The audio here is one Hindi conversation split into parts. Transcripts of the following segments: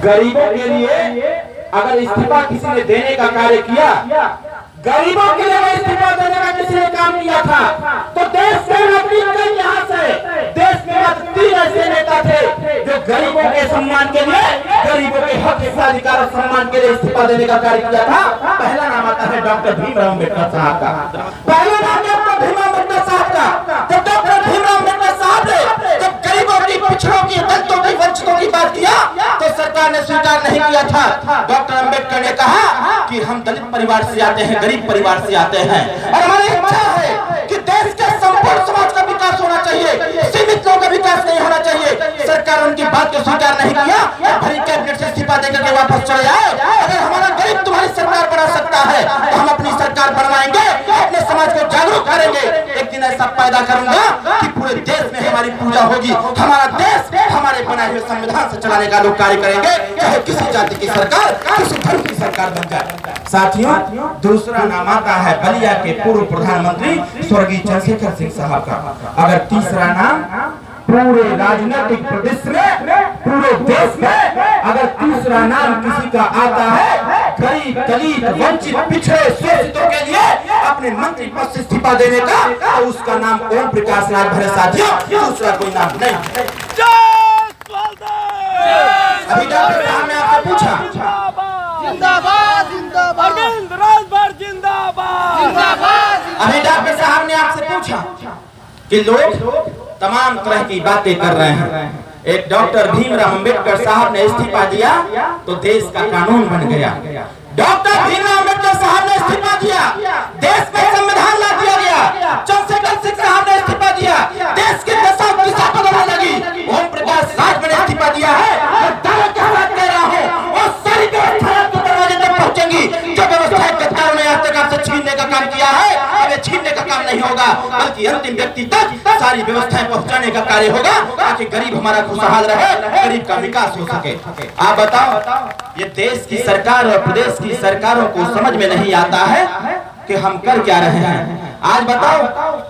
गरीबों के लिए अगर इस्तीफा किसी ने देने का कार्य किया, गरीबों के लिए इस्तीफा देने का किसी ने काम किया था, तो देश के नागरिक यहाँ से देश में मात्र 3 ऐसे नेता थे जो गरीबों के सम्मान के लिए, गरीबों के हक अधिकार और सम्मान के लिए इस्तीफा देने का कार्य किया था। पहला नाम आता है डॉक्टर भीमराव अम्बेडकर साहब का। पहला नाम है डॉक्टर भीमराव अम्बेडकर साहब का। जब डॉक्टर भीमराव अम्बेडकर साहब ने जब गरीबों की, पिछड़ों की, दलितों की, वंचितों की बात किया तो सरकार ने स्वीकार नहीं किया था। डॉक्टर अम्बेडकर ने कहा कि हम दलित परिवार से आते हैं, गरीब परिवार से आते हैं और हमारी इच्छा है कि देश के संपूर्ण समाज का विकास होना चाहिए, सीमित लोगों का विकास नहीं होना चाहिए। सरकार उनकी बात को स्वीकार नहीं किया, भरी कैबिनेट से इस्तीफा देकर के वापस चले आए। अगर हमारा गरीब तुम्हारी सरकार बना सकता है तो हम अपनी सरकार बनवाएंगे, अपने समाज को जागरूक करेंगे। एक दिन ऐसा पैदा करूंगा कि पूरे देश में हमारी पूजा होगी, हमारा देश हमारे बनाए हुए संविधान से चलाने का लोग कार्य करेंगे, चाहे किसी जाति की सरकार, किसी धर्म की सरकार बन जाए। साथियों, दूसरा नाम आता है बलिया के पूर्व प्रधानमंत्री स्वर्गीय चंद्रशेखर सिंह साहब का। अगर तीसरा नाम पूरे राजनीतिक प्रदेश में, पूरे देश में अगर तीसरा नाम किसी का आता है गरीब, दलित, वंचित, पिछड़े, शोषितों के लिए अपने मंत्री पद से इस्तीफा देने का, तो उसका नाम ओम प्रकाश राज भरे। साथियों, दूसरा कोई नाम नहीं। अभी डॉक्टर साहब ने आपसे पूछा, जिंदाबाद जिंदाबाद, अरविंद राजभर जिंदाबाद जिंदाबाद। अभी डॉक्टर साहब ने आपसे पूछा कि लोग तमाम तरह की बातें कर रहे हैं, एक डॉक्टर भीमराव अम्बेडकर साहब ने इस्तीफा दिया तो देश का कानून बन गया। डॉक्टर भीमराव अम्बेडकर साहब ने इस्तीफा दिया, देश में संविधान ला दिया गया। चंद्रशेखर सिंह साहब ने इस्तीफा दिया, देश की दशा दिशा बदलने लगी। ओम प्रकाश राज ने इस्तीफा दिया है। मैं दावे के साथ कह रहा हूँ और सारी व्यवस्थाएं आपके दरवाजे तक पहुंचेंगी। जो व्यवस्थाएं गद्दारों ने आज तक आपसे छीनने का काम किया है, अब ये छीनने का काम नहीं होगा, बल्कि अंतिम व्यक्ति तक सारी व्यवस्थाएं पहुंचाने का कार्य होगा, ताकि गरीब हमारा खुशहाल रहे, गरीब का विकास हो सके। आप बताओ, ये देश की सरकार और प्रदेश की सरकारों को समझ में नहीं आता है कि हम कर क्या रहे हैं। आज बताओ,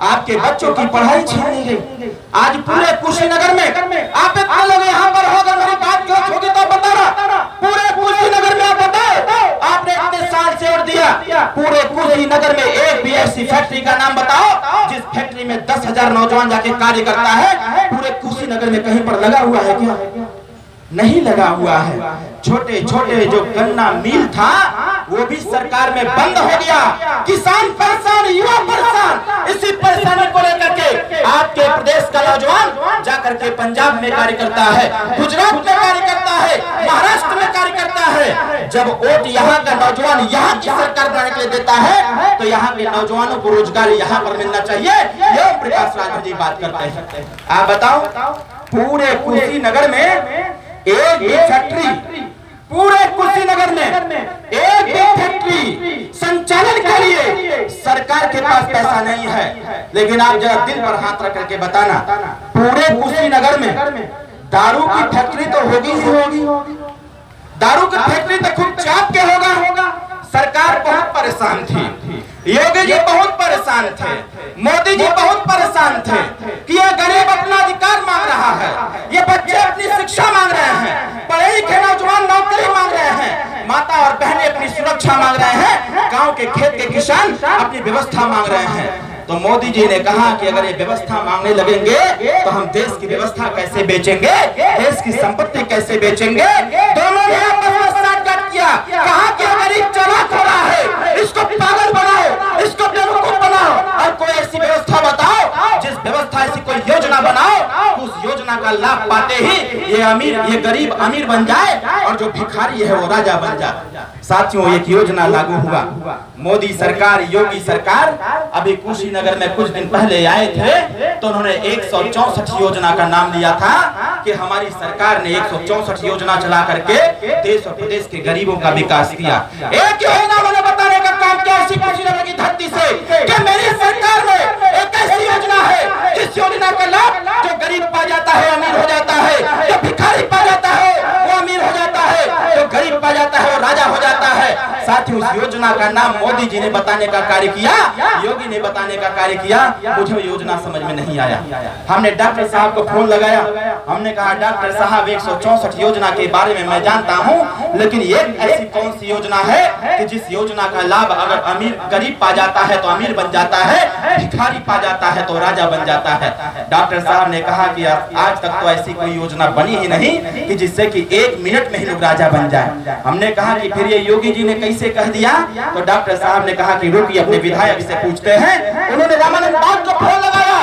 आपके बच्चों की पढ़ाई छीन ली गई। आज पूरे कुशीनगर में आप इतने लोग यहाँ पर हो, अगर मेरी बात गलत होगी तो बताना, पूरे कुशीनगर में आप बताओ, आपने इतने साल से और दिया, पूरे कुशीनगर में एक भी ऐसी फैक्ट्री का नाम बताओ जिस फैक्ट्री में 10,000 नौजवान जाके कार्य करता है। पूरे कुशीनगर में कहीं पर लगा हुआ है क्या? नहीं लगा हुआ है। छोटे छोटे जो गन्ना मिल था वो भी सरकार में बंद हो गया। किसान परेशान, युवा परेशान। इसी परेशानी को लेकर के आपके प्रदेश का नौजवान जाकर के पंजाब में कार्य करता है, गुजरात में कार्य करता है, महाराष्ट्र में कार्य करता है। जब वोट यहाँ का नौजवान यहाँ की सरकार बनाने के लिए देता है तो यहाँ के नौजवानों को रोजगार यहाँ पर मिलना चाहिए। ये प्रकाश राज जी बात करते हैं। आप बताओ, पूरे कुशीनगर में एक भी फैक्ट्री, पूरे कुशीनगर में एक भी फैक्ट्री संचालन के लिए सरकार के पास पैसा नहीं है। लेकिन आप जरा दिल पर हाथ रख करके बताना, पूरे कुशीनगर में दारू की फैक्ट्री तो होगी ही होगी। दारू की फैक्ट्री तो खूब चाप के होगा। सरकार बहुत परेशान थी, योगी जी बहुत परेशान थे, मोदी जी बहुत परेशान थे कि ये गरीब अपना अधिकार मांग रहा है, ये बच्चे अपनी शिक्षा मांग रहे हैं, पढ़े लिखे नौजवान नौकरी मांग रहे हैं, माता और बहनें अपनी सुरक्षा मांग रहे हैं, गांव के खेत के किसान अपनी व्यवस्था मांग रहे हैं। तो मोदी जी ने कहा कि अगर ये व्यवस्था मांगने लगेंगे तो हम देश की व्यवस्था कैसे बेचेंगे, देश की संपत्ति कैसे बेचेंगे। दोनों ने आपस में साठगांठ किया, कहा कि अगर ये चालाक हो रहा है इसको पागल बनाओ, इसको बेवकूफ बनाओ और कोई ऐसी व्यवस्था बताओ, जिस व्यवस्था ऐसी कोई योजना बनाओ, उस योजना का लाभ पाते ही ये गरीब अमीर बन जाए और जो भिखारी है वो राजा बन जाए। साथियों, एक योजना लागू हुआ। मोदी सरकार, योगी सरकार अभी कुशीनगर में कुछ दिन पहले आए थे तो उन्होंने 164 योजना का नाम लिया था कि हमारी सरकार ने 164 योजना चला करके देश और प्रदेश के गरीबों का विकास किया। एक योजना मैंने बताने का काम किया इसी कुशीनगर की धरती से कि मेरी सरकार में एक ऐसी योजना है जिस योजना का लाभ जो गरीब पा जाता है अमीर हो जाता है, जो भिखारी पा जाता है वो अमीर हो जाता है, जो गरीब पा जाता है वो राजा हो जाता है। साथ ही उस योजना का नाम मोदी जी ने बताने का कार्य किया, योगी ने बताने का कार्य किया। मुझे योजना समझ में नहीं आया। हमने डॉक्टर साहब को फोन लगाया, हमने कहा डॉक्टर साहब 164 योजना के बारे में मैं जानता हूं, लेकिन ये ऐसी कौन सी योजना है कि जिस योजना का लाभ अगर अमीर गरीब पा जाता है तो अमीर बन जाता है, भिखारी पा जाता है तो राजा बन जाता है। डॉक्टर साहब ने कहा कि आज तक तो ऐसी कोई योजना बनी ही नहीं कि जिससे कि 1 मिनट में ही लोग राजा बन जाए। हमने कहा कि फिर ये योगी जी ने कैसे कह दिया? तो डॉक्टर साहब ने कहा कि रुकिए अपने विधायक से पूछते हैं। उन्होंने रामानंद बाग को फोन लगाया,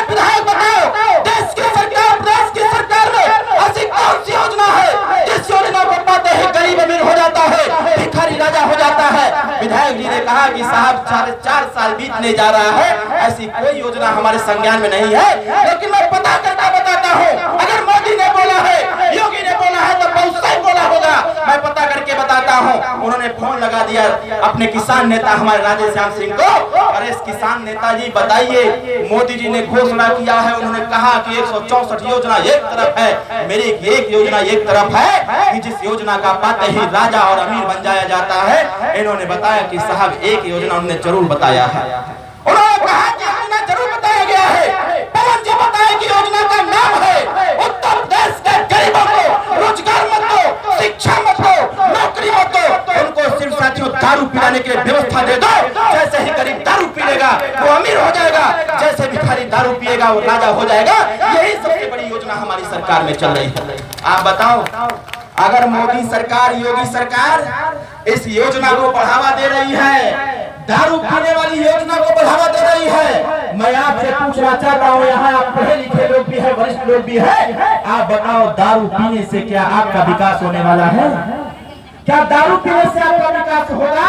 विधायक बताओ देश की सरकार, प्रदेश की सरकार में ऐसी कौन सी योजना है जिस योजना को पाते ही गरीब अमीर हो जाता है, भिखारी राजा हो जाता है? विधायक जी ने कहा कि साहब 4 साल बीतने जा रहा है, ऐसी कोई योजना हमारे संज्ञान में नहीं है, लेकिन मैं पता करके बताता हूँ। अगर मोदी ने बोला है, योगी ने बोला है तो बहुत सही बोला होगा, मैं पता करके बताता हूँ। उन्होंने फोन लगा दिया अपने किसान नेता हमारे राधेश्याम सिंह को। अरे इस किसान नेताजी बताइए, मोदी जी ने घोषणा किया है, उन्होंने कहा कि 164 योजना एक तरफ है, मेरी एक योजना एक तरफ है कि जिस योजना का पाते ही राजा और अमीर बन जाया जाता है। इन्होंने बताया कि साहब एक योजना उन्होंने जरूर बताया है। उन्होंने कहा कि योजना जरूर बताया गया है। पवन जी बताए कि योजना का नाम है उत्तर प्रदेश के गरीबों को रोजगार मत दो, शिक्षा मत दो, नौकरी मत दो, उनको सिर्फ साथियों दारू पिलाने के लिए व्यवस्था दे दो। जैसे ही गरीब दारू पीलेगा वो अमीर हो जाएगा, जैसे भिखारी दारू पिएगा वो राजा हो जाएगा। यही सबसे बड़ी योजना हमारी सरकार में चल रही है। आप बताओ, अगर मोदी सरकार, योगी सरकार इस योजना को बढ़ावा दे रही है, दारू पीने वाली योजना को बढ़ावा दे रही है, मैं आपसे पूछना चाहता हूँ, यहाँ आप पढ़े लिखे लोग भी है, वरिष्ठ लोग भी है, आप बताओ दारू पीने से क्या आपका विकास होने वाला है? क्या दारू पीने से आपका विकास होगा?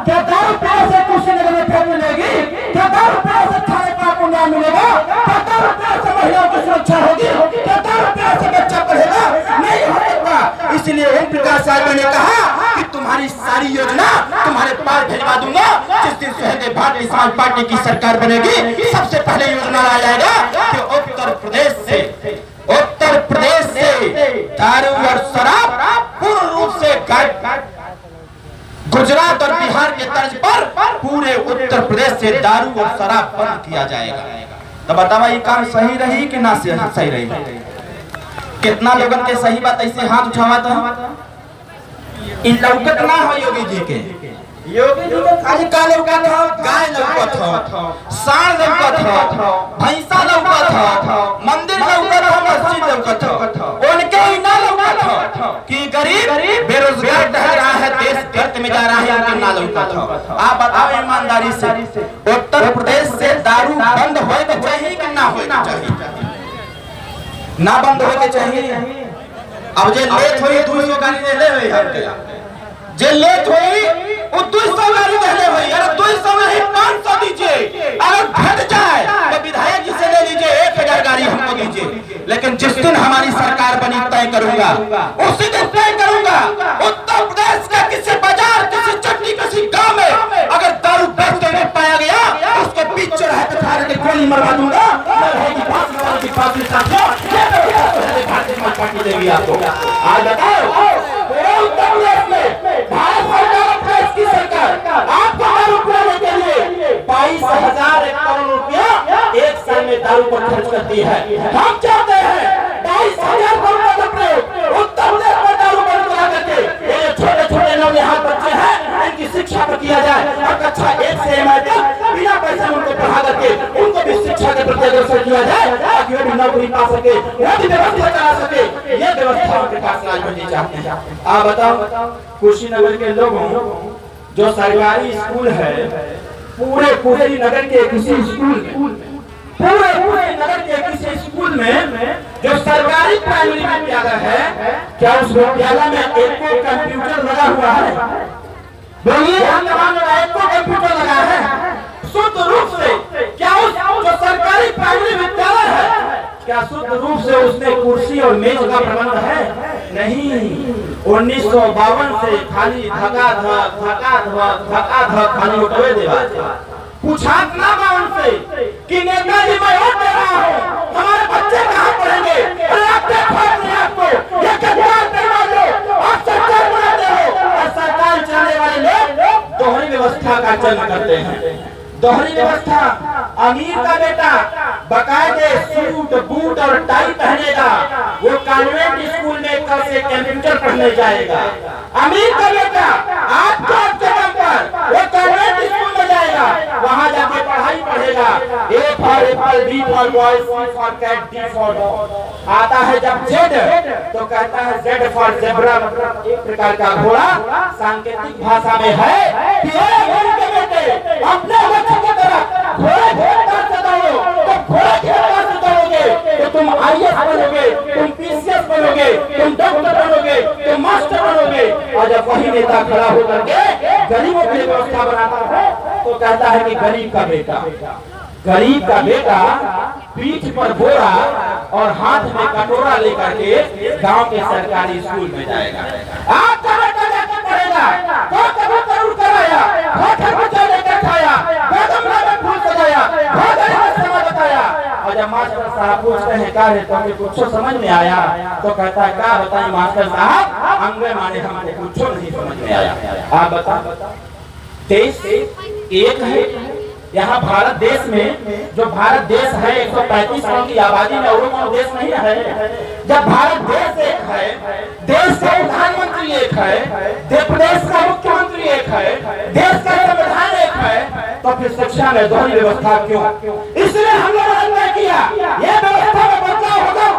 क्या दारू पीने से कुशीनगर में फिर मिलेगी? क्या दारू पीने से थाने पर आपको न्याय मिलेगा? क्या दारू पीने से महिलाओं की सुरक्षा होगी? क्या दारू पीने से बच्चा पढ़ेगा? नहीं हो सकता। इसलिए ओम प्रकाश साहब ने कहा कि तुम्हारी सारी योजना तुम्हारे पास भेजवा दूंगा। जिस दिन सहदेव भारतीय समाज पार्टी की सरकार बनेगी, सबसे पहले योजना लाया जाएगा कि उत्तर प्रदेश से दारू और शराब पूर्ण रूप से गुजरात और बिहार के तर्ज पर पूरे उत्तर प्रदेश से दारू और शराब बंद किया जाएगा। तो बतावा ये काम सही रही कि ना सही रही? कितना लोगन के सही बात ऐसे हाथ उठावा था? इन लौकत ना हो योगी जी के, योगी जी के खाली का लौकत हो, गाय लौकत हो, सांड लौकत हो, भैंसा लौकत हो, मंदिर लौकत हो, मस्जिद लौकत हो, उनके ही ना लौकत हो कि गरीब बेरोजगार रह रहा है, देश गर्त में जा रहा है, उनके ना लौकत हो। आप बताओ ईमानदारी से, उत्तर प्रदेश से दारू बंद होए के चाहिए कि ना होए के चाहिए? ना बंद होए के चाहिए। अब जे लेट होई 200 गाड़ी ले होई हमके, जे लेट होई वो 200 गाड़ी ले होई। अरे 200 में ही 500 दीजिए, अगर घट जाए तो विधायक जी से ले लीजिए, 1000 गाड़ी हमको दीजिए। लेकिन जिस दिन हमारी सरकार बनी तय करूंगा, उसी दिन तय करूंगा उत्तर प्रदेश का किसी बाजार, किसी चट्टी, किसी गांव में अगर दारू बेचते हुए पाया गया, उसको बीच चौराहे पे खड़ा करके गोली मरवा दूंगा। पार्टी देगी आपको। आज बताओ उत्तर प्रदेश में भारत सरकार की सरकार आपको दारू पिलाने के लिए 22,000 करोड़ रुपया एक साल में दारू पर खर्च करती है। हम चाहते हैं 22,000 करोड़ का प्रयोग उत्तर प्रदेश में दारू बंद करा करके ये छोटे छोटे नौजवान बच्चे हैं, इनकी शिक्षा पर किया जाए और कक्षा 1 से 8 तक बिना पैसे उनको पढ़ा करके उनको भी शिक्षा के प्रति अग्रसर किया जाए ताकि वो भी नौकरी पा सके, वो भी व्यवस्था चला सके। ये व्यवस्था उनके पास राजनीति चाहते हैं। आप बताओ कुशीनगर के लोगों जो सरकारी स्कूल है, पूरे कुशीनगर के किसी स्कूल पूरे नगर के किसी स्कूल में जो सरकारी प्राइमरी विद्यालय है, क्या उस विद्यालय में एक कंप्यूटर लगा हुआ है? बोलिए, एक कंप्यूटर लगा है? शुद्ध रूप से क्या उस जो सरकारी प्राइमरी विद्यालय है, क्या शुद्ध रूप से उसमें कुर्सी और मेज का प्रबंध है? नहीं। 1952 से खाली धका खाली उठवे देवा पूछा ना उनसे कि नेताजी मैं वोट दे रहा हूँ, हमारे बच्चे कहाँ पढ़ेंगे? अरे आप आपको ये सरकार बनाते हो और सरकार चलाने वाले लोग का जन्म करते हैं। दोहरी व्यवस्था, अमीर का बेटा बकायदे सूट बूट और टाई पहनेगा, वो कॉन्वेंट स्कूल में कल से कंप्यूटर पढ़ने जाएगा। अमीर का बेटा आज के दम पर वो कॉन्वेंट स्कूल में जाएगा, वहाँ जाके पढ़ाई पढ़ेगा। A for apple, B for boy, C for cat, D for dog. आता है जब Z तो कहता है Z फॉर ज़ेब्रा, मतलब एक प्रकार का घोड़ा। सांकेतिक भाषा में है कि उनके बेटे अपने बच्चों की तरह घोड़े घेरदार से दौड़ो, तो घोड़े घेरदार से दौड़ोगे तो तुम IAS बनोगे, तुम PCS बनोगे, तुम डॉक्टर बनोगे, तुम मास्टर बनोगे। और जब वही नेता खड़ा होकर के गरीबों की व्यवस्था बनाता है तो कहता है कि गरीब का बेटा पीठ पर बोरा और हाथ में कटोरा लेकर के गांव के सरकारी स्कूल में जाएगा। आपका बेटा जाकर पढ़ेगा, तो कबूतर उड़ कर आया, खरबूजा लेकर खाया, कदम में फूल सजाया, समय बताया। और जब मास्टर साहब पूछते हैं क्या है तो कुछ समझ में आया, तो कहता है क्या बताएं मास्टर साहब, अंग्रेज माने हमको कुछ नहीं समझ में आया। आप बताओ, देश एक है। यहाँ भारत देश में जो भारत देश है 135 करोड़ की आबादी में, और कोई देश नहीं है। जब भारत देश एक है, देश का प्रधानमंत्री एक है, प्रदेश का मुख्यमंत्री एक है, देश का संविधान एक है, तो फिर शिक्षा में दोहरी व्यवस्था क्यों? इसलिए हम लोगों ने तय किया ये व्यवस्था में बदलाव होगा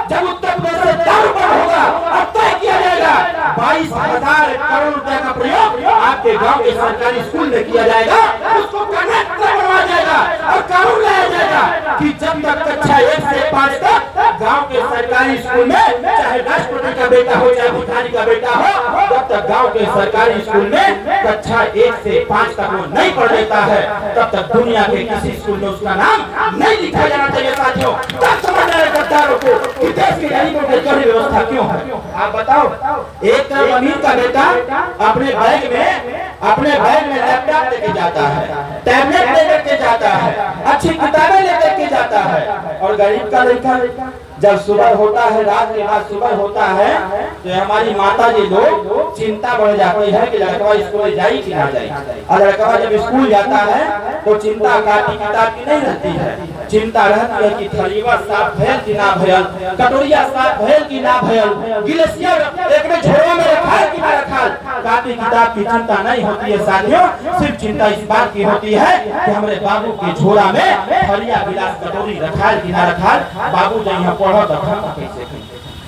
जब उत्तर प्रदेश से दारू बंद होगा। अब तय किया जाएगा 22,000 करोड़ रुपए का प्रयोग आपके गांव के सरकारी स्कूल में किया जाएगा, उसको बनवाया जाएगा और कानून लाया जाएगा कि जब तक कक्षा 1 से 5 तक गांव के सरकारी स्कूल में चाहे राष्ट्रपति का बेटा हो चाहे भिखारी का बेटा हो, जब तक गांव के सरकारी स्कूल में कक्षा 1 से 5 तक वो नहीं पढ़ लेता है, तब तक दुनिया के किसी स्कूल में उसका नाम नहीं लिखा जाना चाहिए। साथियों, तब समझ आए गद्दारों को कि देश के गरीबों की दोहरी व्यवस्था क्यों है। आप बताओ, एक अमीर का बेटा अपने बैग में लैपटॉप लेके जाता है, टैबलेट लेकर के जाता है, अच्छी किताबें लेकर के जाता है, और गरीब का लड़का जब सुबह होता है, रात के बाद सुबह होता है, तो हमारी माता जी लोग चिंता बढ़ जाती है कि लड़का स्कूल जाए कि ना जाए। और लड़का जब स्कूल जाता है तो चिंता कापी किताब की नहीं रहती है, चिंता रहती है कि थलीवा साफ भयल कि ना भयल, कटोरिया साफ भयल कि ना भयल, गिलसिया एक में झोला में रखा कि ना रखा। कापी किताब की चिंता नहीं होती है साथियों, सिर्फ चिंता इस बात की होती है कि हमारे बाबू के झोला में थलिया गिलास कटोरी रखा कि ना रखा, बाबू जो यहाँ पढ़ो तो कैसे।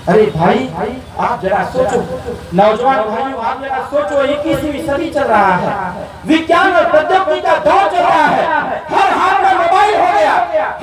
अरे भाई आप जरा सोचो, नौजवान भाइयों आप जरा सोचो, 21वीं सदी चल रहा है, विज्ञान और प्रौद्योगिकी का दौर चल रहा है, हर हाथ में मोबाइल हो गया,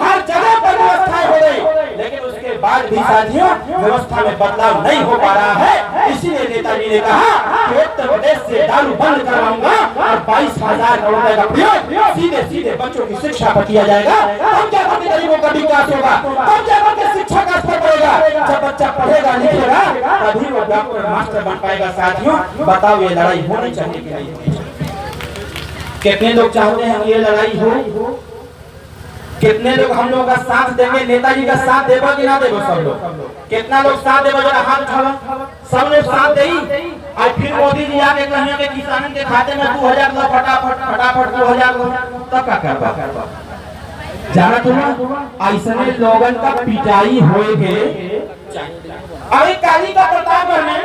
हर जगह पर व्यवस्थाएं हो गई, लेकिन उसके बाद भी साथियों व्यवस्था में बदलाव नहीं हो पा रहा है। इसीलिए नेताजी ने कहा कि उत्तर प्रदेश से दारू बंद करवाऊंगा और 22,000 करोड़ रुपए का प्रयोग सीधे बच्चों की शिक्षा पर किया जाएगा। तब क्या करके गरीबों का विकास होगा, तब क्या करके शिक्षा का स्तर बढ़ेगा। जब बच्चा पढ़ेगा लिखेगा तभी वो डॉक्टर मास्टर बन पाएगा। साथियों बताओ, ये लड़ाई होनी चाहिए कि नहीं होनी चाहिए? कितने लोग चाहते हैं ये लड़ाई हो? कितने लोग हम लोगों का साथ देंगे? नेताजी का साथ देगा कि ना देगा? सब लोग, कितना लोग साथ देगा? जरा हाथ उठाओ। सब लोग साथ देई। और फिर मोदी जी आके कहेंगे किसानों के खाते में 2,000 लो, फटाफट 2,000 लो, तब क्या करवा? जाना तुम्हारा ऐसे लोगन का पिटाई होएगे। अभी काली का प्रताप है।